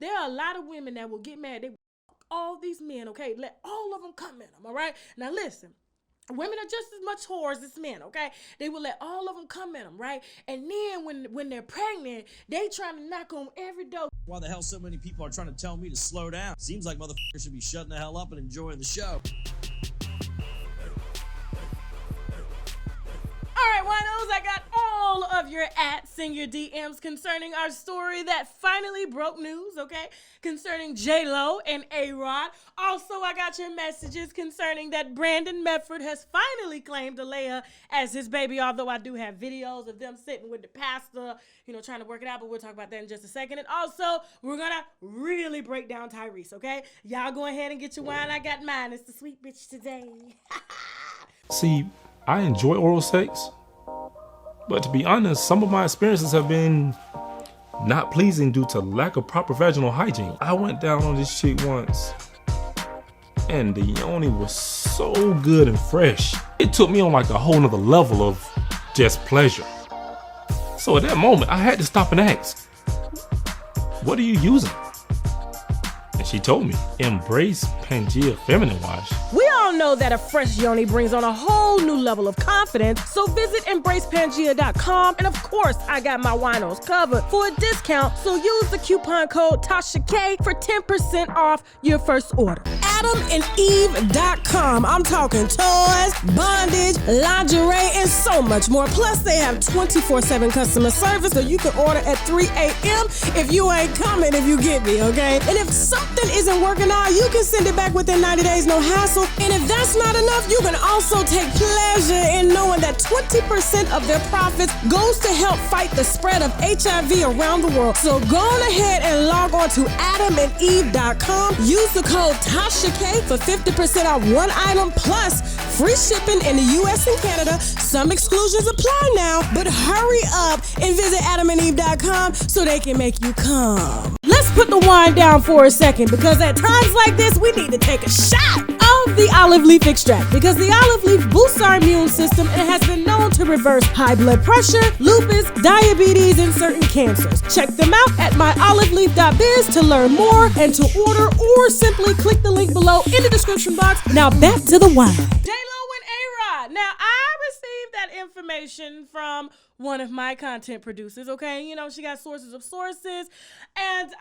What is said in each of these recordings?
There are a lot of women that will get mad. They will fuck all these men, okay? Let all of them come at them, all right? Now listen. Women are just as much whores as men, okay? They will let all of them come at them, right? And then when they're pregnant, they trying to knock on every door. Why the hell so many people are trying to tell me to slow down? Seems like motherfuckers should be shutting the hell up and enjoying the show. All right, winos, I got all of your ats in your DMs concerning our story that finally broke news, okay? Concerning J-Lo and ARod. Also, I got your messages concerning that Brandon Medford has finally claimed Alea as his baby, although I do have videos of them sitting with the pastor, you know, trying to work it out, but we'll talk about that in just a second. And also, we're gonna really break down Tyrese, okay? Y'all go ahead and get your wine. I got mine. It's the sweet bitch today. See, I enjoy oral sex, but to be honest, some of my experiences have been not pleasing due to lack of proper vaginal hygiene. I went down on this chick once, and the yoni was so good and fresh. It took me on like a whole nother level of just pleasure. So at that moment, I had to stop and ask, what are you using? And she told me, embrace Pangea Feminine Wash. We all know that a fresh yoni brings on a whole new level of confidence, so visit embracepangea.com, and of course, I got my winos covered for a discount, so use the coupon code TASHAK for 10% off your first order. AdamandEve.com. I'm talking toys, bondage, lingerie, and so much more. Plus, they have 24/7 customer service, so you can order at 3 a.m. if you ain't coming, if you get me, okay? And if something isn't working out, you can send it back within 90 days, no hassle. And if that's not enough, you can also take pleasure in knowing that 20% of their profits goes to help fight the spread of HIV around the world. So go on ahead and log on to AdamandEve.com. Use the code TASHAK for 50% off one item plus free shipping in the US and Canada. Some exclusions apply now, but hurry up and visit AdamandEve.com so they can make you come. Let's put the wine down for a second, because at times like this, we need to take a shot of the olive leaf extract, because the olive leaf boosts our immune system and has been known to reverse high blood pressure, lupus, diabetes, and certain cancers. Check them out at myoliveleaf.biz to learn more and to order, or simply click the link below in the description box. Now back to the wine. J-Lo and ARod. Now, I received that information from one of my content producers, okay? You know, she got sources of sources, and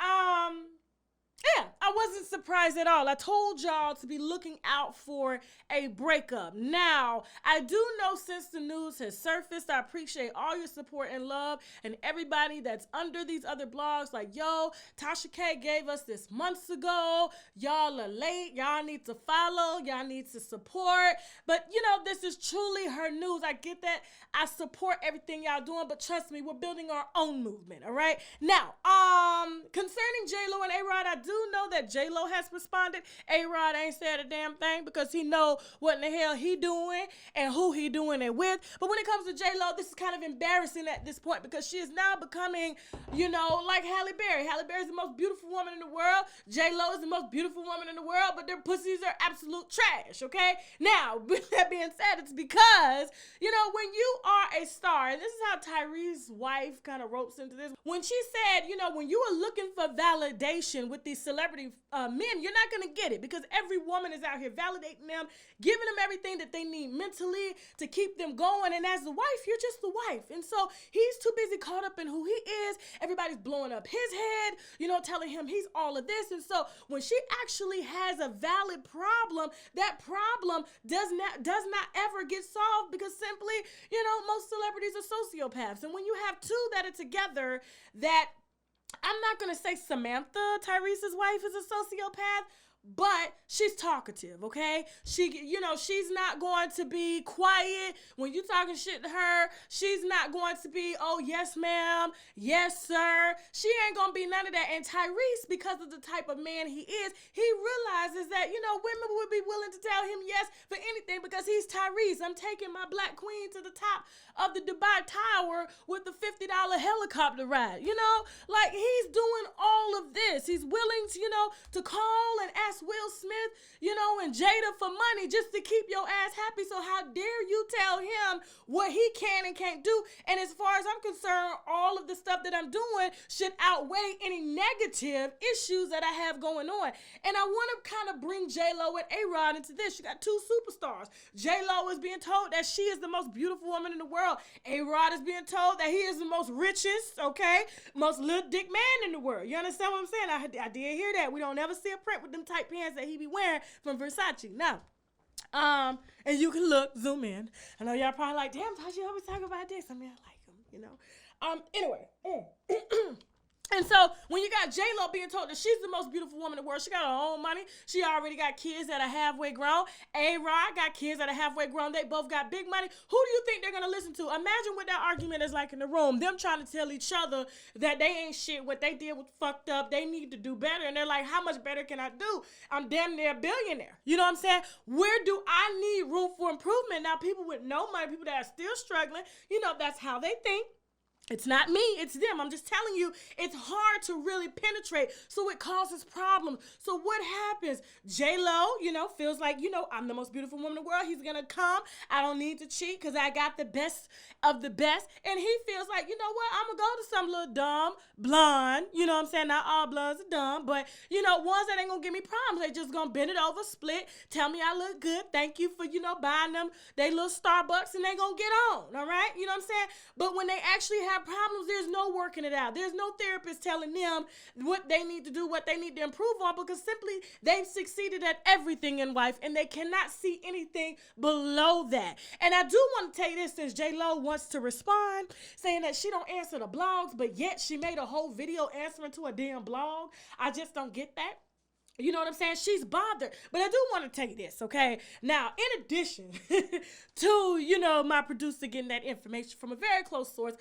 yeah, I wasn't surprised at all. I told y'all to be looking out for a breakup. Now, I do know since the news has surfaced, I appreciate all your support and love, and everybody that's under these other blogs like, yo, Tasha K gave us this months ago. Y'all are late. Y'all need to follow. Y'all need to support. But, you know, this is truly her news. I get that. I support everything y'all doing, but trust me, we're building our own movement, all right? Now, concerning J-Lo and ARod, I do know that J-Lo has responded. ARod ain't said a damn thing because he know what in the hell he doing and who he doing it with. But when it comes to J-Lo, this is kind of embarrassing at this point, because she is now becoming, you know, like Halle Berry. Halle Berry is the most beautiful woman in the world. J-Lo is the most beautiful woman in the world, but their pussies are absolute trash, okay? Now, with that being said, it's because, you know, when you are a star, and this is how Tyrese's wife kind of ropes into this, when she said, you know, when you are looking for validation with these celebrity men, you're not going to get it, because every woman is out here validating them, giving them everything that they need mentally to keep them going. And as the wife, you're just the wife. And so he's too busy caught up in who he is. Everybody's blowing up his head, you know, telling him he's all of this. And so when she actually has a valid problem, that problem does not ever get solved, because simply, you know, most celebrities are sociopaths. And when you have two that are together, that, I'm not going to say Samantha, Tyrese's wife, is a sociopath, but she's talkative, okay? She, you know, she's not going to be quiet when you talking shit to her. She's not going to be, oh, yes, ma'am, yes, sir. She ain't going to be none of that. And Tyrese, because of the type of man he is, he realizes that, you know, women would be willing to tell him yes for anything, because he's Tyrese. I'm taking my black queen to the top of the Dubai Tower with the $50 helicopter ride, you know? Like, he's doing all of this. He's willing to, you know, to call and asked Will Smith, and Jada for money just to keep your ass happy. So how dare you tell him what he can and can't do? And as far as I'm concerned, all of the stuff that I'm doing should outweigh any negative issues that I have going on. And I want to kind of bring J-Lo and ARod into this. You got two superstars. J-Lo is being told that she is the most beautiful woman in the world. ARod is being told that he is the most richest, most little dick man in the world. You understand what I'm saying? I did hear that. We don't ever see a print with them tight pants that he be wearing from Versace. Now, and you can zoom in. I know y'all probably like, damn, Tasha, you always talk about this. I mean, I like him, Anyway. And so when you got J-Lo being told that she's the most beautiful woman in the world, she got her own money. She already got kids that are halfway grown. ARod got kids that are halfway grown. They both got big money. Who do you think they're going to listen to? Imagine what that argument is like in the room. Them trying to tell each other that they ain't shit. What they did was fucked up. They need to do better. And they're like, how much better can I do? I'm damn near a billionaire. You know what I'm saying? Where do I need room for improvement? Now, people with no money, people that are still struggling, that's how they think. It's not me, it's them. I'm just telling you, it's hard to really penetrate, so it causes problems. So what happens? J-Lo, feels like, I'm the most beautiful woman in the world. He's gonna come. I don't need to cheat because I got the best of the best. And he feels like, you know what? I'm gonna go to some little dumb blonde, Not all blondes are dumb, but, ones that ain't gonna give me problems. They just gonna bend it over, split, tell me I look good. Thank you for, buying them they little Starbucks, and they gonna get on, all right? You know what I'm saying? But when they actually have problems, there's no working it out. There's no therapist telling them what they need to do, what they need to improve on, because simply they've succeeded at everything in life and they cannot see anything below that. And I do want to tell you this, since J-Lo wants to respond, saying that she don't answer the blogs, but yet she made a whole video answering to a damn blog. I just don't get that. You know what I'm saying? She's bothered. But I do want to tell you this, okay? Now, in addition to, my producer getting that information from a very close source,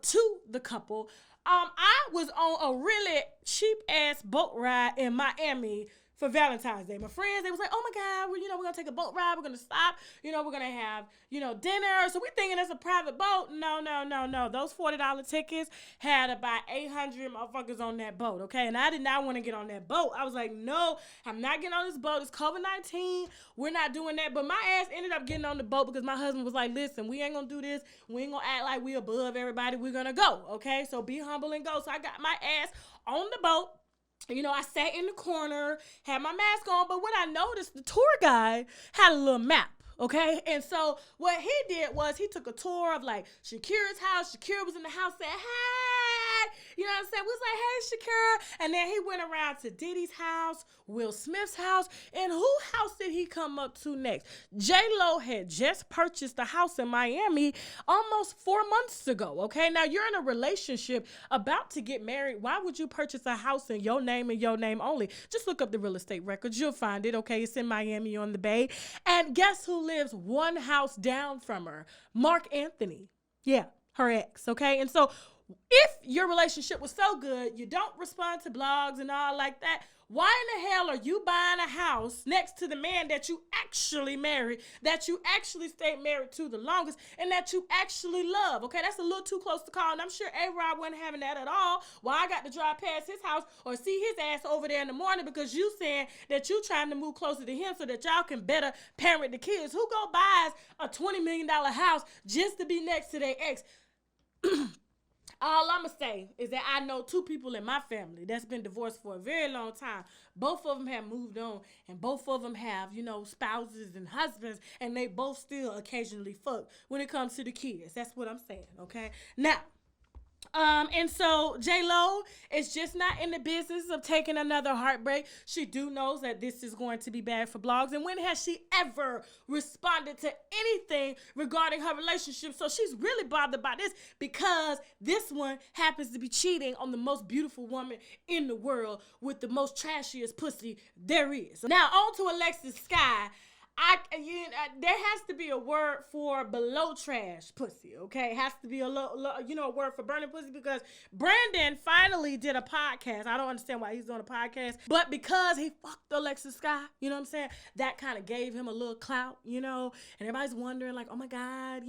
to the couple, I was on a really cheap-ass boat ride in Miami for Valentine's Day. My friends, they was like, oh my God, we're going to take a boat ride. We're going to stop. We're going to have, dinner. So we're thinking it's a private boat. No. Those $40 tickets had about 800 motherfuckers on that boat, okay? And I did not want to get on that boat. I was like, no, I'm not getting on this boat. It's COVID-19. We're not doing that. But my ass ended up getting on the boat because my husband was like, listen, we ain't going to do this. We ain't going to act like we above everybody. We're going to go, okay? So be humble and go. So I got my ass on the boat. I sat in the corner, had my mask on, but what I noticed, the tour guide had a little map, okay? And so what he did was he took a tour of, Shakira's house. Shakira was in the house saying, hey, you know what I'm saying? We was like, hey, Shakira. And then he went around to Diddy's house, Will Smith's house, and whose house did he come up to next? J-Lo had just purchased a house in Miami almost 4 months ago, okay? Now, you're in a relationship about to get married. Why would you purchase a house in your name and your name only? Just look up the real estate records. You'll find it, okay? It's in Miami on the Bay. And guess who lives one house down from her? Mark Anthony. Yeah, her ex, okay? And so if your relationship was so good, you don't respond to blogs and all like that, why in the hell are you buying a house next to the man that you actually married, that you actually stayed married to the longest, and that you actually love? Okay, that's a little too close to call, and I'm sure ARod wasn't having that at all. Well, I got to drive past his house or see his ass over there in the morning because you saying that you trying to move closer to him so that y'all can better parent the kids. Who go buys a $20 million house just to be next to their ex? All I'm going to say is that I know two people in my family that's been divorced for a very long time. Both of them have moved on, and both of them have, spouses and husbands, and they both still occasionally fuck when it comes to the kids. That's what I'm saying, okay? Now, and so J-Lo is just not in the business of taking another heartbreak. She knows that this is going to be bad for blogs. And when has she ever responded to anything regarding her relationship? So she's really bothered by this because this one happens to be cheating on the most beautiful woman in the world with the most trashiest pussy there is. Now on to Alexis Skyy. there has to be a word for below trash pussy, okay? It has to be a word for burning pussy, because Brandon finally did a podcast. I don't understand why he's doing a podcast, but because he fucked Alexis Skyy, you know what I'm saying? That kind of gave him a little clout, and everybody's wondering like, oh my God,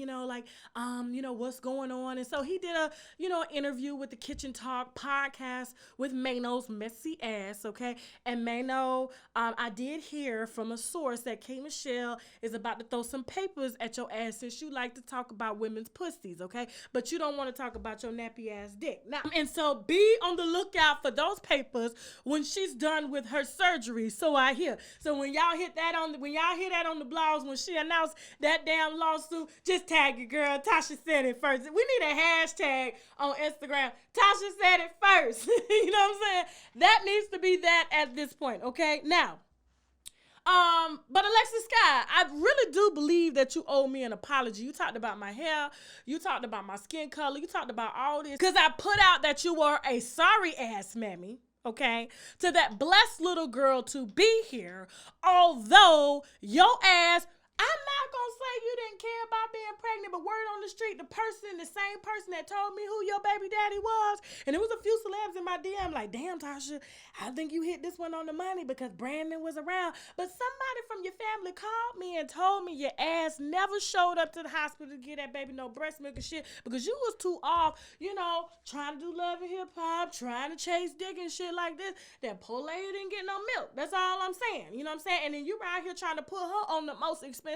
what's going on? And so he did a, an interview with the Kitchen Talk podcast with Mano's messy ass, okay? And Mano, I did hear from a source that K. Michelle is about to throw some papers at your ass, since you like to talk about women's pussies, okay? But you don't want to talk about your nappy ass dick. Now, and so be on the lookout for those papers when she's done with her surgery. So I hear. So when y'all hear that on the blogs, when she announced that damn lawsuit, just tag your girl. Tasha said it first. We need a hashtag on Instagram. Tasha said it first. You know what I'm saying? That needs to be that at this point, okay? Now, but Alexis Skyy, I really do believe that you owe me an apology. You talked about my hair. You talked about my skin color. You talked about all this. Because I put out that you were a sorry ass mammy, okay, to that blessed little girl to be here. Although your ass, I'm not going to say you didn't care about being pregnant, but word on the street, the same person that told me who your baby daddy was, and there was a few celebs in my DM like, damn, Tasha, I think you hit this one on the money because Brandon was around. But somebody from your family called me and told me your ass never showed up to the hospital to get that baby no breast milk and shit because you was too off, trying to do love and hip hop, trying to chase dick and shit like this. That poor lady didn't get no milk. That's all I'm saying. You know what I'm saying? And then you out here trying to put her on the most expensive,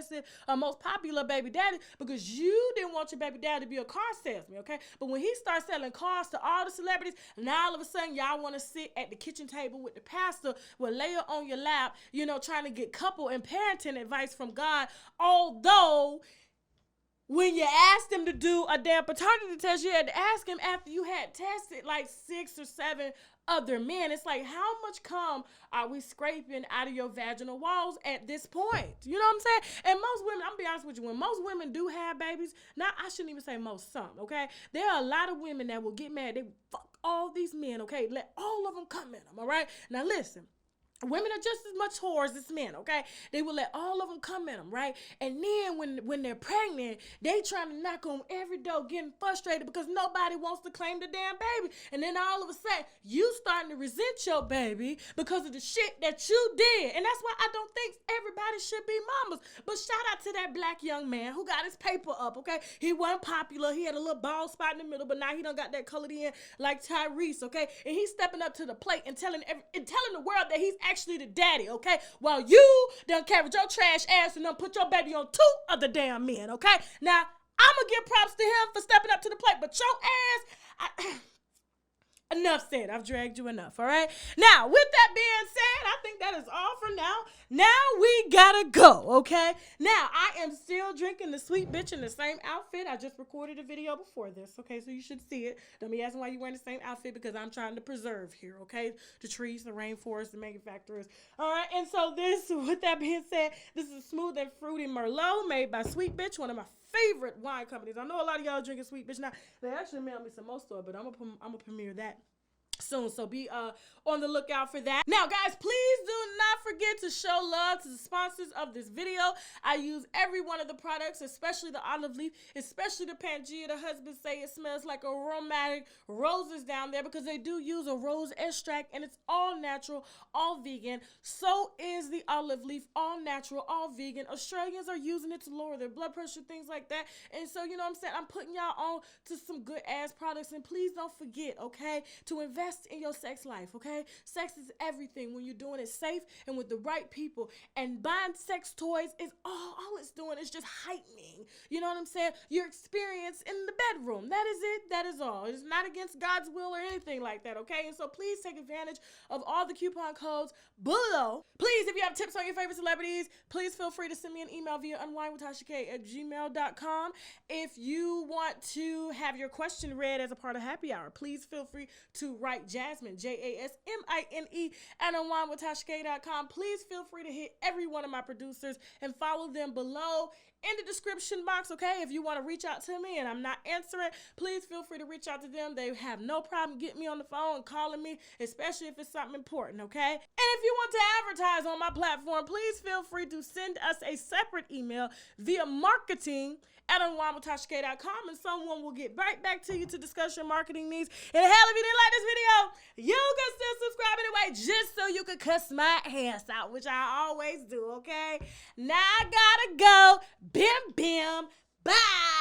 most popular baby daddy because you didn't want your baby daddy to be a car salesman, okay? But when he starts selling cars to all the celebrities, now all of a sudden y'all want to sit at the kitchen table with the pastor with Leia on your lap, trying to get couple and parenting advice from God. Although when you asked him to do a damn paternity test, you had to ask him after you had tested like 6 or 7 other men. It's like, how much cum are we scraping out of your vaginal walls at this point? You know what I'm saying? And most women, I'm gonna be honest with you, when most women do have babies, I shouldn't even say most, some, okay? There are a lot of women that will get mad. They fuck all these men, okay? Let all of them come at them, all right? Now listen. Women are just as much whores as men, okay? They will let all of them come at them, right? And then when they're pregnant, they trying to knock on every door, getting frustrated because nobody wants to claim the damn baby. And then all of a sudden, you starting to resent your baby because of the shit that you did. And that's why I don't think everybody should be mamas. But shout out to that black young man who got his paper up, okay? He wasn't popular. He had a little bald spot in the middle, but now he done got that colored in like Tyrese, okay? And he's stepping up to the plate and telling the world that he's actually the daddy, okay? While you done carried your trash ass and done put your baby on 2 other damn men, okay? Now, I'm gonna give props to him for stepping up to the plate, but your ass, enough said. I've dragged you enough, all right? Now, with that being said, I think that is all for now. Now we gotta go, okay? Now, I am still drinking the sweet bitch in the same outfit. I just recorded a video before this, okay? So you should see it. Don't be asking why you're wearing the same outfit because I'm trying to preserve here, okay? The trees, the rainforest, the manufacturers. All right, and so with that being said, this is a smooth and fruity Merlot made by Sweet Bitch, one of my favorite wine companies. I know a lot of y'all drinking Sweet Bitch now. They actually mailed me some more stuff, but I'm gonna premiere that soon, so be on the lookout for that. Now guys, please do not forget to show love to the sponsors of this video. I use every one of the products, especially the olive leaf, especially the Pangea. The husband say it smells like aromatic roses down there because they do use a rose extract and it's all natural, all vegan. So is the olive leaf, all natural, all vegan. Australians are using it to lower their blood pressure, things like that. And so, you know what I'm saying, I'm putting y'all on to some good ass products. And please don't forget, okay, to invest in your sex life, okay? Sex is everything when you're doing it safe and with the right people. And buying sex toys is all it's doing is just heightening, you know what I'm saying, your experience in the bedroom. That is it. That is all. It's not against God's will or anything like that, okay? And so please take advantage of all the coupon codes below. Please, if you have tips on your favorite celebrities, please feel free to send me an email via unwinewithtashak@gmail.com. If you want to have your question read as a part of happy hour, please feel free to write like Jasmine, Jasmine, at UNWINEWITHTASHAK.com. Please feel free to hit every one of my producers and follow them below in the description box, okay? If you want to reach out to me and I'm not answering, please feel free to reach out to them. They have no problem getting me on the phone and calling me, especially if it's something important, okay? And if you want to advertise on my platform, please feel free to send us a separate email via marketing@UNWINEWITHTASHAK.com, and someone will get right back to you to discuss your marketing needs. And hell, if you didn't like this video, you can still subscribe anyway, just so you can cuss my ass out, which I always do, okay? Now I gotta go. Bim, bim, bye.